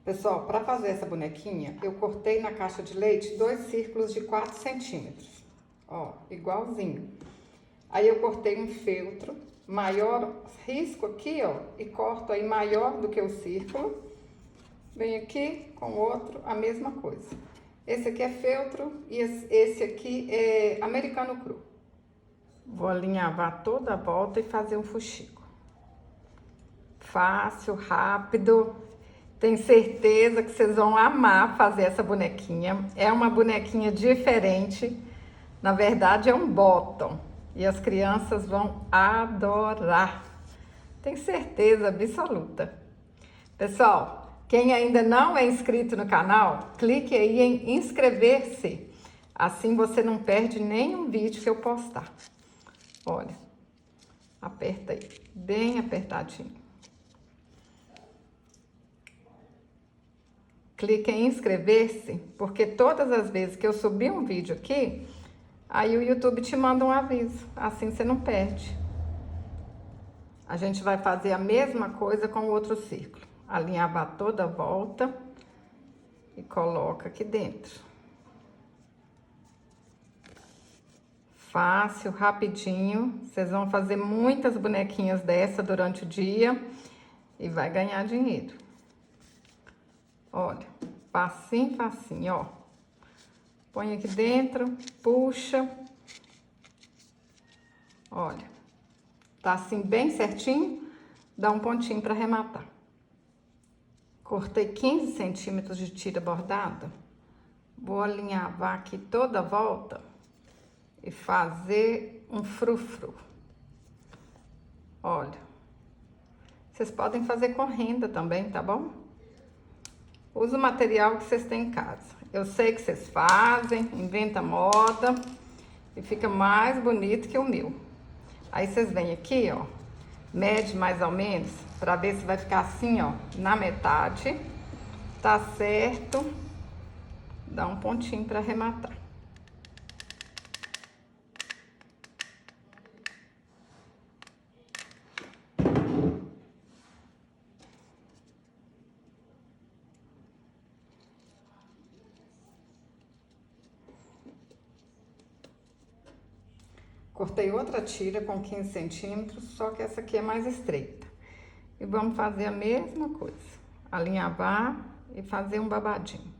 Pessoal, para fazer essa bonequinha, eu cortei na caixa de leite 2 círculos de 4 centímetros. Ó, igualzinho. Aí eu cortei um feltro maior, risco aqui, ó, e corto aí maior do que o círculo. Venho aqui com o outro, a mesma coisa. Esse aqui é feltro e esse aqui é americano cru. Vou alinhavar toda a volta e fazer um fuxico. Fácil, rápido. Tenho certeza que vocês vão amar fazer essa bonequinha. É uma bonequinha diferente. Na verdade, é um bottom. E as crianças vão adorar. Tenho certeza absoluta. Pessoal, quem ainda não é inscrito no canal, clique aí em inscrever-se. Assim você não perde nenhum vídeo que eu postar. Olha, aperta aí, bem apertadinho. Clique em inscrever-se, porque todas as vezes que eu subir um vídeo aqui, aí o YouTube te manda um aviso, assim você não perde. A gente vai fazer a mesma coisa com o outro círculo. Alinhavar toda a volta e coloca aqui dentro. Fácil, rapidinho. Vocês vão fazer muitas bonequinhas dessa durante o dia e vai ganhar dinheiro. Olha, facinho, facinho, ó. Põe aqui dentro, puxa. Olha, tá assim bem certinho, dá um pontinho para arrematar. Cortei 15 centímetros de tira bordada. Vou alinhavar aqui toda a volta e fazer um frufru. Olha, vocês podem fazer com renda também, tá bom? Usa o material que vocês têm em casa. Eu sei que vocês fazem, inventa moda e fica mais bonito que o meu. Aí vocês vêm aqui, ó, mede mais ou menos para ver se vai ficar assim, ó, na metade. Tá certo? Dá um pontinho para arrematar. Cortei outra tira com 15 centímetros, só que essa aqui é mais estreita. E vamos fazer a mesma coisa. Alinhavar e fazer um babadinho.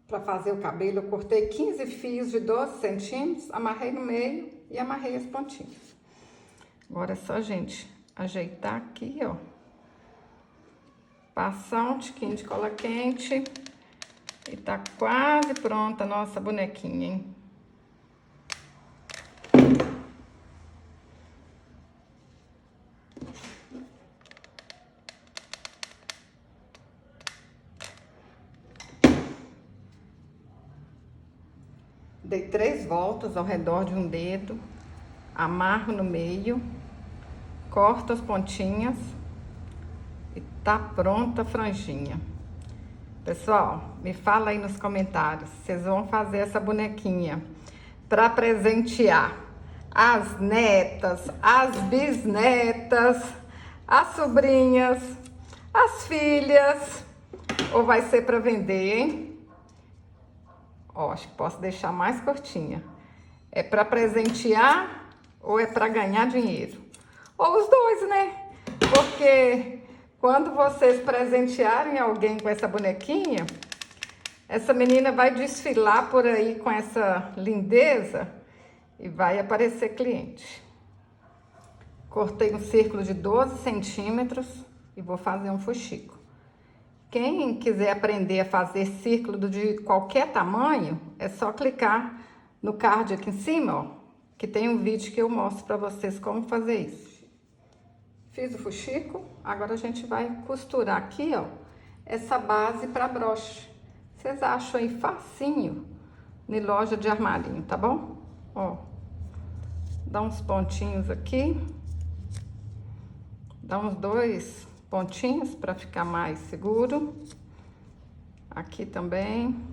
Para fazer o cabelo, eu cortei 15 fios de 12 centímetros, amarrei no meio e amarrei as pontinhas. Agora é só, gente, ajeitar aqui, ó. Passar um tiquinho de cola quente e tá quase pronta a nossa bonequinha, hein? Dei 3 voltas ao redor de um dedo, amarro no meio, corto as pontinhas e tá pronta a franjinha. Pessoal, me fala aí nos comentários, vocês vão fazer essa bonequinha para presentear as netas, as bisnetas, as sobrinhas, as filhas, ou vai ser para vender, hein? Ó, acho que posso deixar mais curtinha. É para presentear ou é para ganhar dinheiro? Ou os dois, né? Porque quando vocês presentearem alguém com essa bonequinha, essa menina vai desfilar por aí com essa lindeza e vai aparecer cliente. Cortei um círculo de 12 centímetros e vou fazer um fuxico. Quem quiser aprender a fazer círculo de qualquer tamanho, é só clicar no card aqui em cima, ó, que tem um vídeo que eu mostro para vocês como fazer isso. Fiz o fuxico, agora a gente vai costurar aqui, ó, essa base para broche. Vocês acham aí facinho em loja de armarinho, tá bom? Ó, dá uns pontinhos aqui, dá uns 2 pontinhos para ficar mais seguro. Aqui também.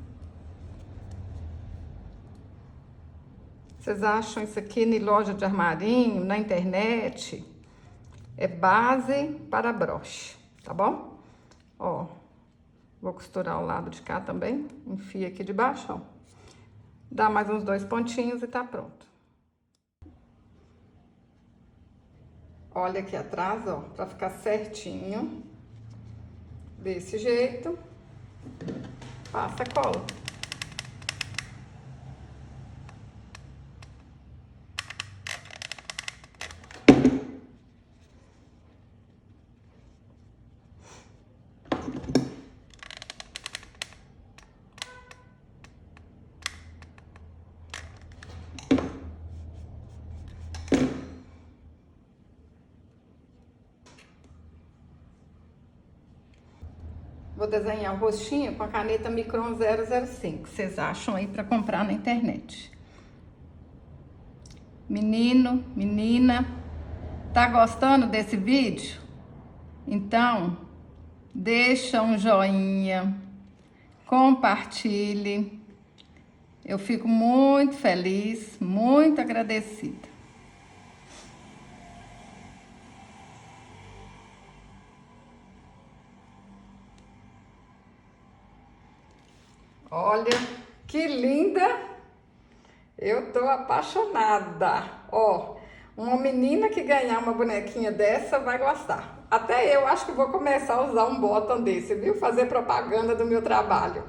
Vocês acham isso aqui em loja de armarinho, na internet? É base para broche, tá bom? Ó, vou costurar o lado de cá também. Enfia aqui de baixo, ó. Dá mais uns 2 pontinhos e tá pronto. Olha aqui atrás, ó, pra ficar certinho. Desse jeito. Passa a cola. Vou desenhar o rostinho com a caneta Micron 005. Vocês acham aí para comprar na internet. Menino, menina, tá gostando desse vídeo? Então, deixa um joinha, compartilhe. Eu fico muito feliz, muito agradecida. Olha, que linda! Eu tô apaixonada. Ó, uma menina que ganhar uma bonequinha dessa vai gostar. Até eu acho que vou começar a usar um bottom desse, viu? Fazer propaganda do meu trabalho.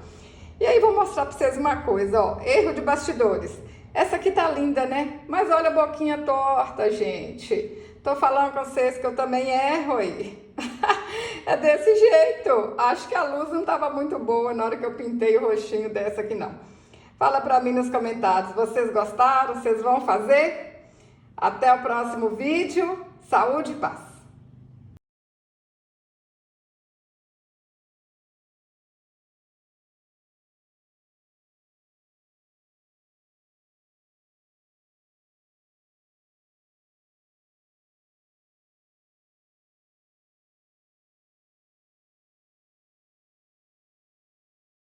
E aí vou mostrar pra vocês uma coisa, ó. Erro de bastidores. Essa aqui tá linda, né? Mas olha a boquinha torta, gente. Tô falando com vocês que eu também erro aí. É desse jeito. Acho que a luz não estava muito boa na hora que eu pintei o rostinho dessa aqui, não. Fala pra mim nos comentários. Vocês gostaram? Vocês vão fazer? Até o próximo vídeo. Saúde e paz.